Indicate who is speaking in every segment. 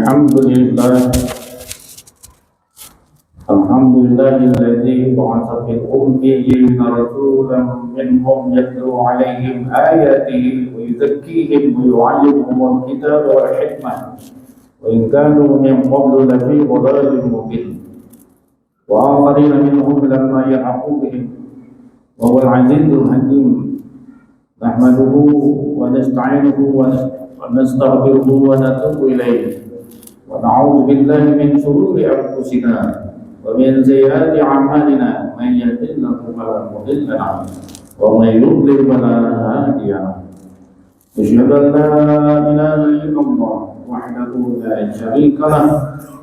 Speaker 1: الحمد لله الحمد لله الذي بعث في الأميين رسولا منهم يتلو عليهم آياته ويزكيهم ويعلمهم الكتاب والحكمة وإن كانوا من قبل لفي ضلال مبين وآخرين منهم لما يلحقوا بهم وهو العزيز الحكيم نحمده ونستعينه ونستغفره ونتوب إليه ونعوذ بالله من شرور أنفسنا ومن سيئات أعمالنا من يهد الله فلا مضل له ومن يضلل فلا هادي له أشهد أن لا إله إلا الله وحده لا شريك له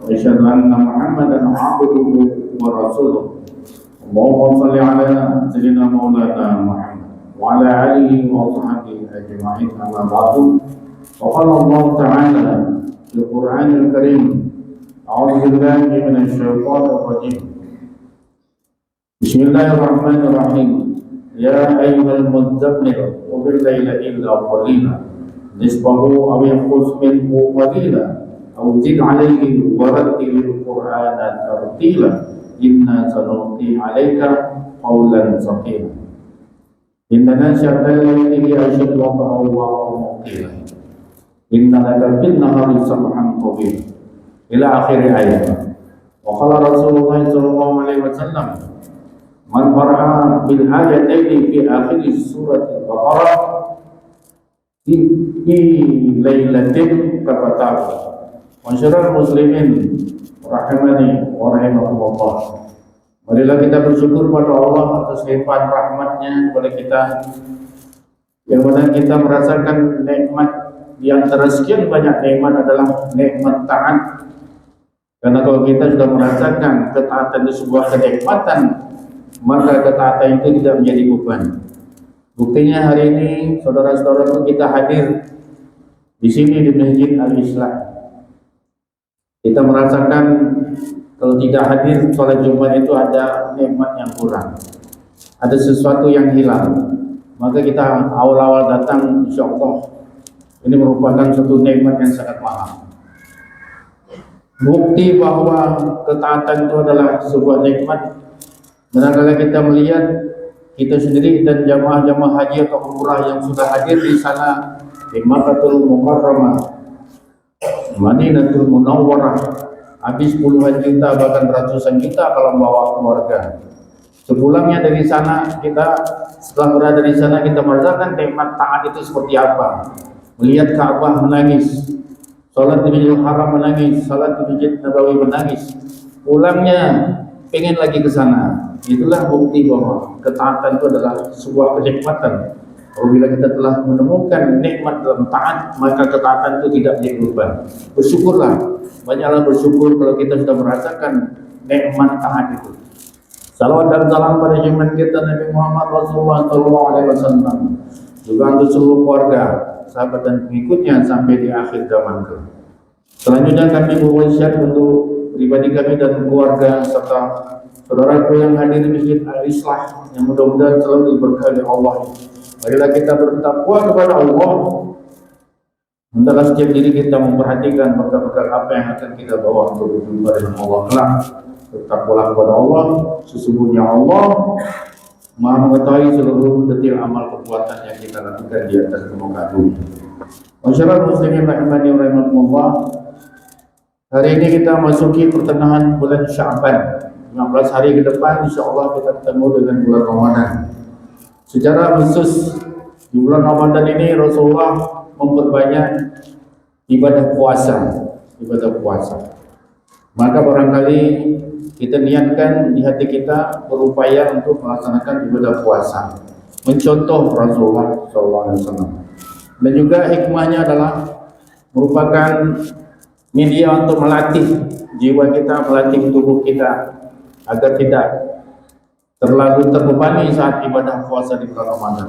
Speaker 1: وأشهد أن محمدا عبده ورسوله اللهم صل على سيدنا مولانا محمد وعلى آله وصحبه أجمعين أما بعد وقال الله تعالى في القرآن الكريم أعوذ بالله من الشيطان الرجيم بسم الله الرحمن الرحيم يا أيها المزمل قم الليل إلا قليلا نصفه أو ينقص منه قليلا أو زد عليه ورتل القرآن ترتيلا إنا سنلقي عليك قولا ثقيلا إن ناشئة الليل هي أشد وطئا وأقوم قيلا إن لك في النهار سبحا طويلا إلى آخر آية وقال رسول الله صلى الله عليه وسلم من قرأ بالآيتين في آخر سورة البقرة في ليلة كفتاه Masyarakat muslimin rahimani wa rahimakumullah. Marilah kita bersyukur pada Allah atas limpahan rahmatnya kepada kita, yang mana kita merasakan nikmat di antara sekian banyak nikmat adalah nikmat taat. Karena kalau kita sudah merasakan ketaatan itu sebuah kenikmatan, maka ketaatan itu tidak menjadi beban. Buktinya hari ini saudara-saudara kita hadir di sini di Masjid Al-Islah. Kita merasakan kalau tidak hadir sholat Jumat itu ada nikmat yang kurang, ada sesuatu yang hilang. Maka kita awal-awal datang, insya Allah ini merupakan suatu nikmat yang sangat mahal. Bukti bahwa ketaatan itu adalah sebuah nikmat. Manakala kita melihat kita sendiri dan jamaah-jamaah haji atau umrah yang sudah hadir di sana di Makkahul Mukarramah, Madinatul Munawwarah, habis puluhan juta bahkan ratusan juta kalau bawa keluarga. Sepulangnya dari sana, kita setelah berada di sana kita merasakan nikmat taat itu seperti apa. Melihat Ka'bah menangis, salat di Masjidil Haram menangis, salat di Masjid Nabawi menangis. Pulangnya pengen lagi ke sana. Itulah bukti bahwa ketaatan itu adalah sebuah kenikmatan. Apabila kita telah menemukan nikmat dalam taat, maka ketaatan itu tidak menjadi beban. Bersyukurlah, banyaklah bersyukur kalau kita sudah merasakan nikmat taat itu. Salawat dan salam pada junjungan kita Nabi Muhammad Rasulullah SAW, juga untuk seluruh keluarga, sahabat dan pengikutnya sampai di akhir zaman ke. Selanjutnya kami berwasiat untuk pribadi kami dan keluarga serta saudaraku yang hadir di Masjid Al-Islah yang mudah-mudahan selalu diberkahi Allah. Marilah kita bertakwa kepada Allah. Hendaklah setiap diri kita memperhatikan perkara-perkara apa yang akan kita bawa untuk berjumpa dengan Allah kelak. Bertakwalah kepada Allah. Sesungguhnya Allah Maha mengetahui seluruh detail amal perbuatan yang kita lakukan di atas muka bumi. Masyarakat muslimin rahimani wa rahimakumullah. Hari ini kita masuki pertengahan bulan Sya'ban. 15 hari ke depan insyaallah kita ketemu dengan bulan Ramadan. Secara khusus di bulan Ramadan ini Rasulullah memperbanyak ibadah puasa. Maka barangkali kita niatkan di hati kita berupaya untuk melaksanakan ibadah puasa, mencontoh Rasulullah SAW. Dan juga hikmahnya adalah merupakan media untuk melatih jiwa kita, melatih tubuh kita agar tidak terlalu terbebani saat ibadah puasa di bulan Ramadan.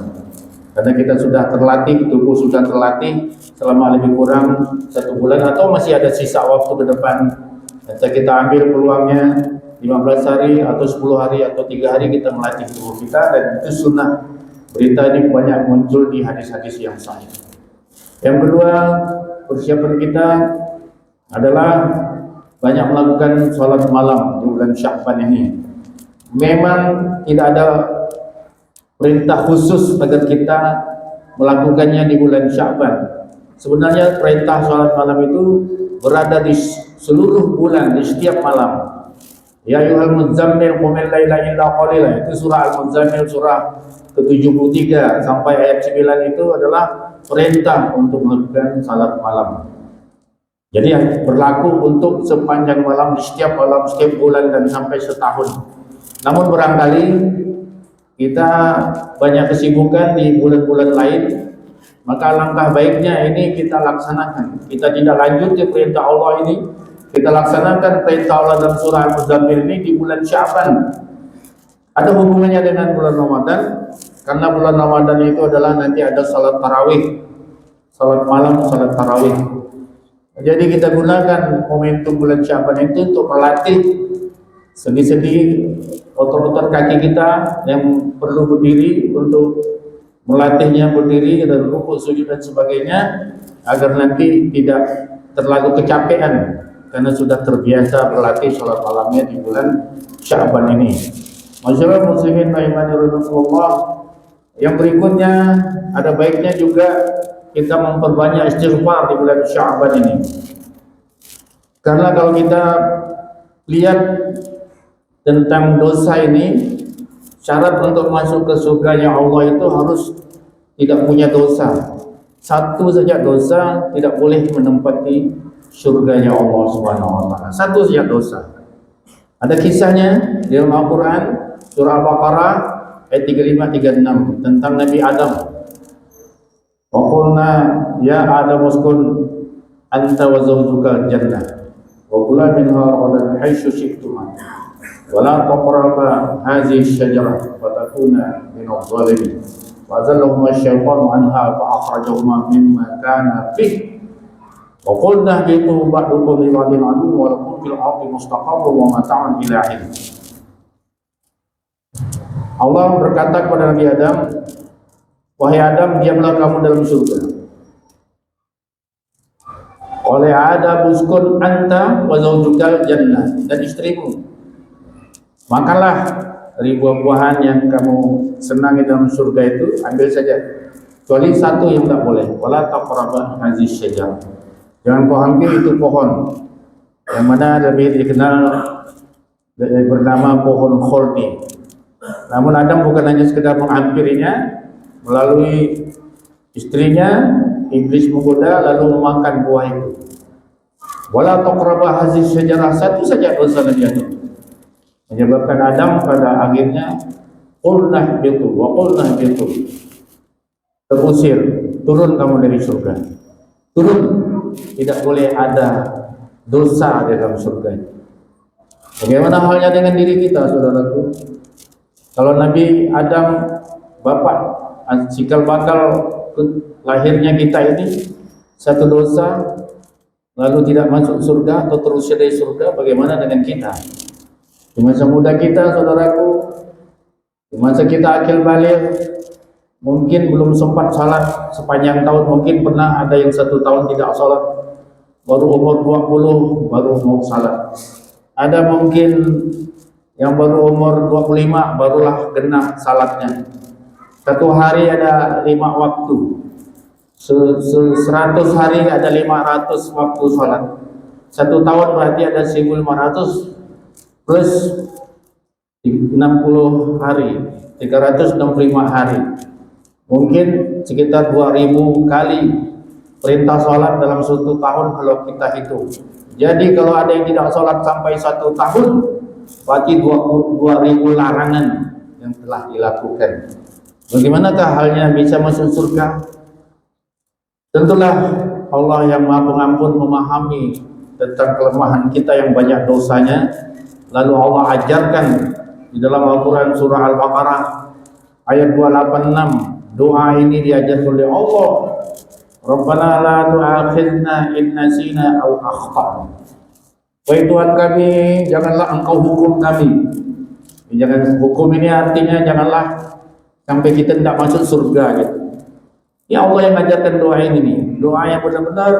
Speaker 1: Karena kita sudah terlatih, tubuh sudah terlatih selama lebih kurang 1 bulan atau masih ada sisa waktu ke depan. Dan kita ambil peluangnya 15 hari atau 10 hari atau 3 hari kita melatih tubuh kita, dan itu sunnah. Berita ini banyak muncul di hadis-hadis yang sahih. Yang kedua, persiapan kita adalah banyak melakukan sholat malam di bulan Sya'ban ini. Memang tidak ada perintah khusus agar kita melakukannya di bulan Sya'ban. Sebenarnya perintah sholat malam itu berada di seluruh bulan, di setiap malam. Ya ayyuhal muzammil qumil laila illa qalila. Itu surah Al-Muzammil, surah ke-73 sampai ayat 9 itu adalah perintah untuk melakukan salat malam. Jadi berlaku untuk sepanjang malam, di setiap malam, setiap bulan dan sampai setahun. Namun barangkali kita banyak kesibukan di bulan-bulan lain, maka langkah baiknya ini kita laksanakan. Kita tidak lanjut ke perintah Allah ini, kita laksanakan perintah Allah dalam surah Al-Muzammil ini di bulan Sya'ban. Ada hubungannya dengan bulan Ramadan, karena bulan Ramadan itu adalah nanti ada salat tarawih, salat malam, salat tarawih. Jadi kita gunakan momentum bulan Sya'ban itu untuk melatih sendi-sendi otot-otot kaki kita yang perlu berdiri, untuk melatihnya berdiri dan rukuk, sujud dan sebagainya, agar nanti tidak terlalu kecapean karena sudah terbiasa berlatih salat malamnya di bulan Sya'ban ini. Masyaallah muslimin rahimanirrahimakumullah. Yang berikutnya ada baiknya juga kita memperbanyak istighfar di bulan Sya'ban ini. Karena kalau kita lihat tentang dosa ini, syarat untuk masuk ke surganya Allah itu harus tidak punya dosa. Satu saja dosa tidak boleh menempati surganya Allah Subhanahu wa taala. Satu saja dosa. Ada kisahnya di dalam Al-Qur'an, surah Al-Baqarah ayat 35 36 tentang Nabi Adam. Wa qulna ya Adam uskun anta wa zawjuka jannah wa kula minha ragadan haitsu syi'tuma wa la taqraba hadhihi asy-syajarah fa takuna min adh-dhalimin. Wa azallahuma asy-syaitanu anha fa akhrajahuma mimma kana fihi. Wa qulna bitu ba'dukum li ba'din adu wa lakum fil ardi mustaqarrun wa mata'un ila hin. Allah berkata kepada Nabi Adam, wahai Adam, diamlah kamu dalam surga. Oleh Adam uskun anta wa zawjukal jannah, dan istrimu makanlah dari buah-buahan yang kamu senangi dalam surga itu, ambil saja. Kecuali satu yang tak boleh, wala taqrabu hadhihi syajarah. Jangan kau ambil itu pohon yang mana lebih dikenal bernama pohon khuldi. Namun Adam bukan hanya sekedar menghampirinya, melalui istrinya iblis menggoda lalu memakan buah itu. Wala taqrabu hadhihi syajarah, satu saja dosa Nabi Adam, menyebabkan Adam pada akhirnya qulna bitu wa qulna bitu, terusir, turun kamu dari surga, turun, tidak boleh ada dosa di dalam surga. Bagaimana halnya dengan diri kita, saudaraku? Kalau Nabi Adam, bapak cikal bakal lahirnya kita ini, satu dosa lalu tidak masuk surga atau terusir dari surga, bagaimana dengan kita? Di masa muda kita, saudaraku, di masa kita akil balik, mungkin belum sempat salat sepanjang tahun, mungkin pernah ada yang 1 tahun tidak salat, baru umur 20 baru mau salat. Ada mungkin yang baru umur 25 barulah genap salatnya. Satu hari ada 5 waktu. 100 hari ada 500 waktu salat. 1 tahun berarti ada 1500 plus 60 hari, 365 hari. Mungkin sekitar 2000 kali perintah sholat dalam 1 tahun kalau kita hitung. Jadi kalau ada yang tidak sholat sampai 1 tahun, berarti 2000 larangan yang telah dilakukan. Bagaimanakah halnya bisa masuk surga? Tentulah Allah yang Maha Pengampun memahami tentang kelemahan kita yang banyak dosanya. Lalu Allah ajarkan di dalam Al-Quran surah Al-Baqarah ayat 286. Doa ini diajarkan oleh Allah. Rabbana la tu'akhidna in nasina aw akhtana. Wahai Tuhan kami, janganlah Engkau hukum kami. Jangan hukum ini artinya janganlah sampai kita tidak masuk surga gitu. Ya Allah yang mengajarkan doa ini nih, doa yang benar-benar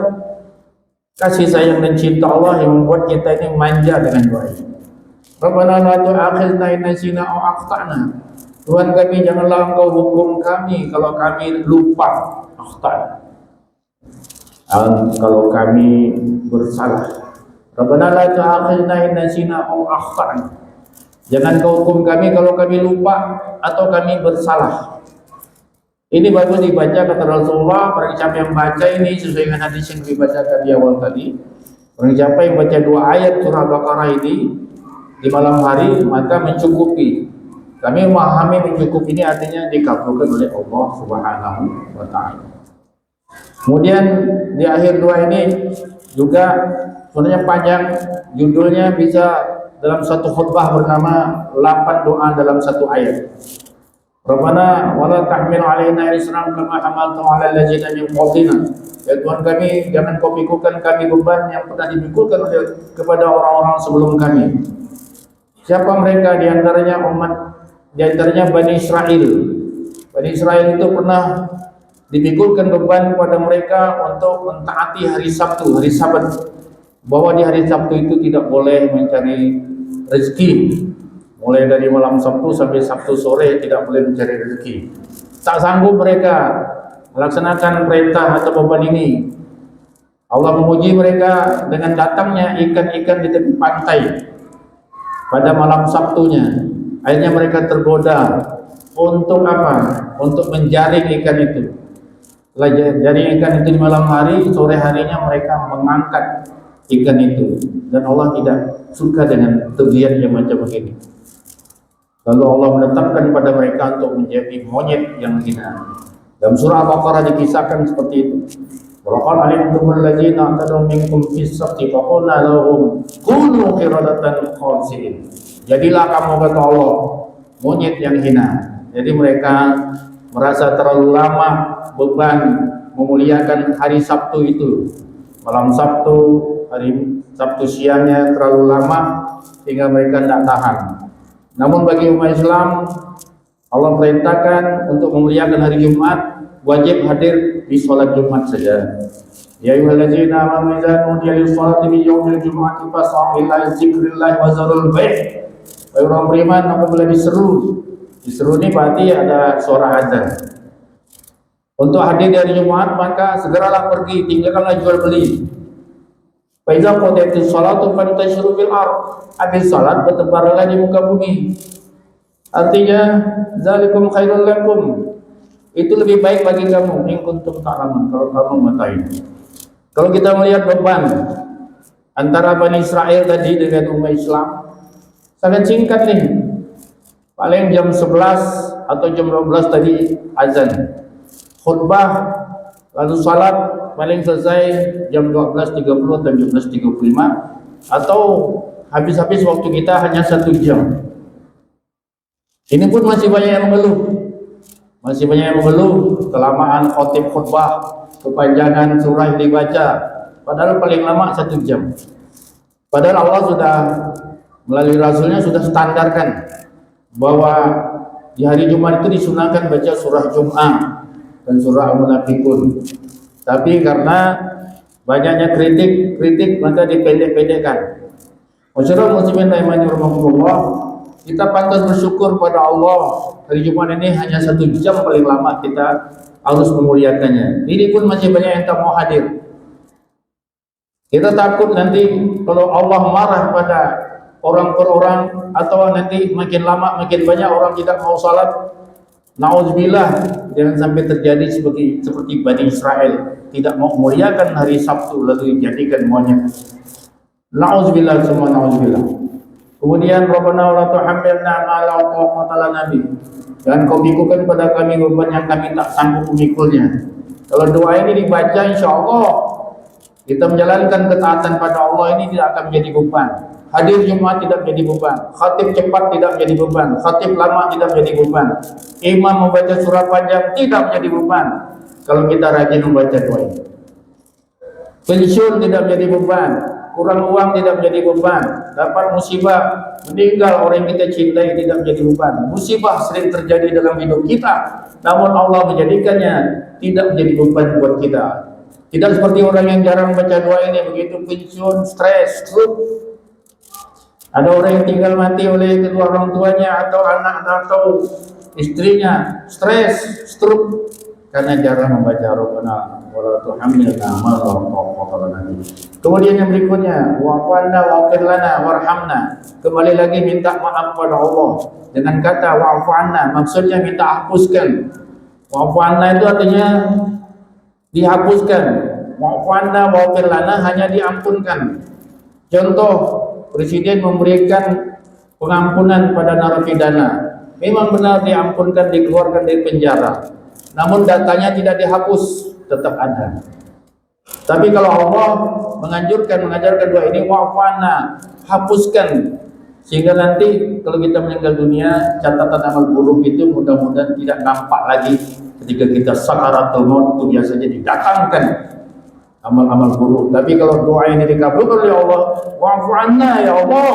Speaker 1: Kasih sayang dan cinta Allah yang membuat kita ini manja dengan doa ini. Rabbana la tu'akhidna in nasina aw akhtana. Tuhan kami, janganlah Engkau hukum kami kalau kami lupa, akhtana. Kalau kami bersalah. Rabbana la tu'akhidna in nasina aw akhtana. Jangan Kau hukum kami kalau kami lupa atau kami bersalah. Ini bagus dibaca kata Rasulullah. Barang siapa yang baca ini sesuai dengan hadis yang dibacakan di awal tadi, barang siapa yang baca 2 ayat surah Baqarah ini di malam hari, maka mencukupi. Kami memahami mencukupi ini artinya dikabulkan oleh Allah Subhanahu wa ta'ala. Kemudian di akhir doa ini juga sebenarnya panjang, judulnya bisa dalam satu khutbah bernama 8 doa dalam satu ayat. Rabbana wala tahmil alaina isran kama hamaltu ala alladziina min qablina. Ya Tuhan kami, jangan Kau pikulkan kami beban yang pernah dipikulkan kepada orang-orang sebelum kami. Siapa mereka? Di antaranya Bani Israel. Bani Israel itu pernah dipikulkan beban kepada mereka untuk mentaati hari Sabtu, hari Sabat. Bahwa di hari Sabtu itu tidak boleh mencari rezeki. Mulai dari malam Sabtu sampai Sabtu sore tidak boleh mencari rezeki. Tak sanggup mereka melaksanakan perintah atau beban ini. Allah memuji mereka dengan datangnya ikan-ikan di tepi pantai pada malam Sabtunya. Akhirnya mereka tergoda untuk apa? Untuk menjaring ikan itu. Setelah jaring ikan itu di malam hari, sore harinya mereka mengangkat ikan itu. Dan Allah tidak suka dengan kegiatan yang macam begini. Lalu Allah menetapkan pada mereka untuk menjadi monyet yang hina. Dalam surah Al-Baqarah dikisahkan seperti itu. Walaqad alimtumul ladzina atadaw minkum fis sabti faqulna lahum kunu qiradatan khasi'in. Jadilah kamu, kata Allah, monyet yang hina. Jadi mereka merasa terlalu lama beban memuliakan hari Sabtu itu. Malam Sabtu, hari Sabtu siangnya terlalu lama sehingga mereka tidak tahan. Namun bagi umat Islam, Allah perintahkan untuk memuliakan hari Jumat, wajib hadir di sholat Jumat saja. Ya ayyuhallazina amanu idza nudiya lis-sholati min yaumil jumu'ati fas'au ila dzikrillah wa zarul bai'. Wahai orang beriman, apabila diseru ini berarti ada suara azan. Untuk hadir di hari Jumat, maka segeralah pergi, tinggalkanlah jual beli. Fa idza qudiyatish sholatu fantashiru fil ardh. Habis salat bertebaranlah di muka bumi. Artinya zalikum khairul lakum. Itu lebih baik bagi kamu in kuntum ta'lamun, kalau kamu mengetahui. Kalau kita melihat beban antara Bani Israel tadi dengan umat Islam, sangat singkat nih. Paling jam 11 atau jam 12 tadi azan. Khutbah lalu salat paling selesai jam 12.30 atau 12.35, atau habis-habis waktu kita hanya 1 jam. Ini pun masih banyak yang mengeluh. Masih banyak yang mengeluh kelamaan khotib khutbah, kepanjangan surah yang dibaca. Padahal paling lama 1 jam. Padahal Allah sudah melalui Rasulnya sudah standarkan bahwa di hari Jumat itu disunahkan baca surah Jum'ah dan surah Al-Munafiqun. Tapi karena banyaknya kritik maka dipendek-pendekkan. Masyarakat muslimin rahimani rahimakumullah, kita pantas bersyukur pada Allah. Hari Jumat ini hanya 1 jam paling lama kita harus memuliakannya. Ini pun masih banyak yang tak mau hadir. Kita takut nanti kalau Allah marah pada orang per orang, atau nanti makin lama makin banyak orang tidak mau salat. Nauzubillah, jangan sampai terjadi seperti Bani Israel, tidak mau memuliakan hari Sabtu lalu dijadikan monyet. Nauzubillah, semua nauzubillah. Kemudian Rabbana la tuhammilna ma la taqata lana bi. Dan Kau pikulkan pada kami beban yang kami tak sanggup memikulnya. Kalau doa ini dibaca, insyaallah kita menjalankan ketaatan pada Allah ini tidak akan menjadi beban. Hadir Jumat tidak menjadi beban, khatib cepat tidak menjadi beban, khatib lama tidak menjadi beban, imam membaca surah panjang tidak menjadi beban kalau kita rajin membaca doa ini. Pensiun tidak menjadi beban, kurang uang tidak menjadi beban, dapat musibah, meninggal orang yang kita cintai tidak menjadi beban. Musibah sering terjadi dalam hidup kita, namun Allah menjadikannya tidak menjadi beban buat kita. Tidak seperti orang yang jarang baca doa ini, begitu pensiun, stres, stroke. Ada orang yang tinggal mati oleh kedua orang tuanya atau anak atau istrinya, stres, stroke karena jarang membaca Rabbana wala tuhammilna ma la taqata lana. Kemudian yang berikutnya, wa'fu wa'fir lana warhamna. Kembali lagi minta maaf kepada Allah dengan kata wa'fu anna, maksudnya minta hapuskan. Wa'fu anna itu artinya dihapuskan. Wa'fu anna wa'fir lana hanya diampunkan. Contoh, presiden memberikan pengampunan pada narapidana. Memang benar diampunkan, dikeluarkan dari penjara. Namun datanya tidak dihapus, tetap ada. Tapi kalau Allah mengajarkan doa ini, wa'fu anna, hapuskan. Sehingga nanti kalau kita meninggal dunia, catatan amal buruk itu mudah-mudahan tidak nampak lagi. Ketika kita sakaratul maut itu biasanya didatangkan amal-amal buruk. Tapi kalau doa ini dikabulkan oleh Allah, wa'fu anna ya Allah,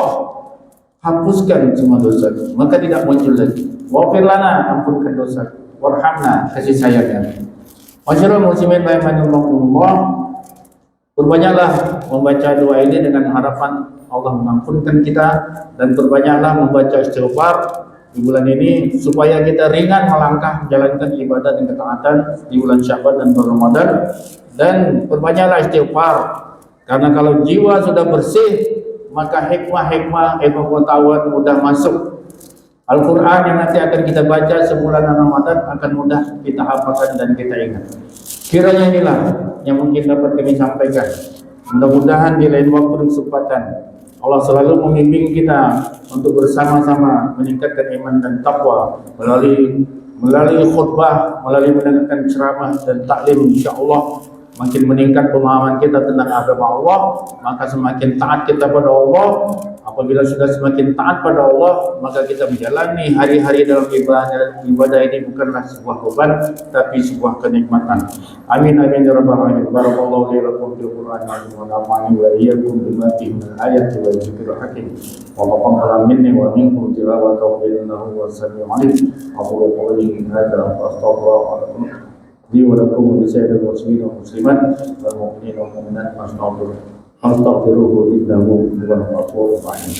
Speaker 1: hapuskan semua dosa, maka tidak muncul lagi. Wa'fir lana, ampunkan dosa. Warhamna, kasih sayangnya. Masyarakat muslimin rahimakumullah, berbanyaklah membaca doa ini dengan harapan Allah mengampunkan kita, dan berbanyaklah membaca istighfar di bulan ini supaya kita ringan melangkah menjalankan ibadah dan ketaatan di bulan Sya'ban dan bulan Ramadan. Dan berbanyaklah istighfar, karena kalau jiwa sudah bersih maka hikmah pengetahuan mudah masuk. Al-Quran yang nanti akan kita baca sebulan Ramadan akan mudah kita hafalkan dan kita ingat. Kiranya inilah yang mungkin dapat kami sampaikan. Mudah-mudahan di lain waktu dan kesempatan Allah selalu membimbing kita untuk bersama-sama meningkatkan iman dan takwa melalui khutbah, melalui mendengarkan ceramah dan taklim. InsyaAllah makin meningkat pemahaman kita tentang agama Allah, maka semakin taat kita pada Allah. Apabila sudah semakin taat pada Allah, maka kita menjalani hari-hari dalam ibadah ini bukanlah sebuah beban, tapi sebuah kenikmatan. Amin amin ya rabbal alamin. Barakallahu li lakum fil Qur'an wa nafa'ani wa iyyakum bima fihi min ayati wa dzikril hakim. Wa taqabbal minni wa minkum tilawatahu innahu was-sami'ul 'alim. Aqulu qawli hadza wa astaghfirullaha li wa lakum wa lisa'iril muslimin wal muslimat wal mu'minin wal mu'minat fastaghfiruhu innahu huwal ghafurur rahim.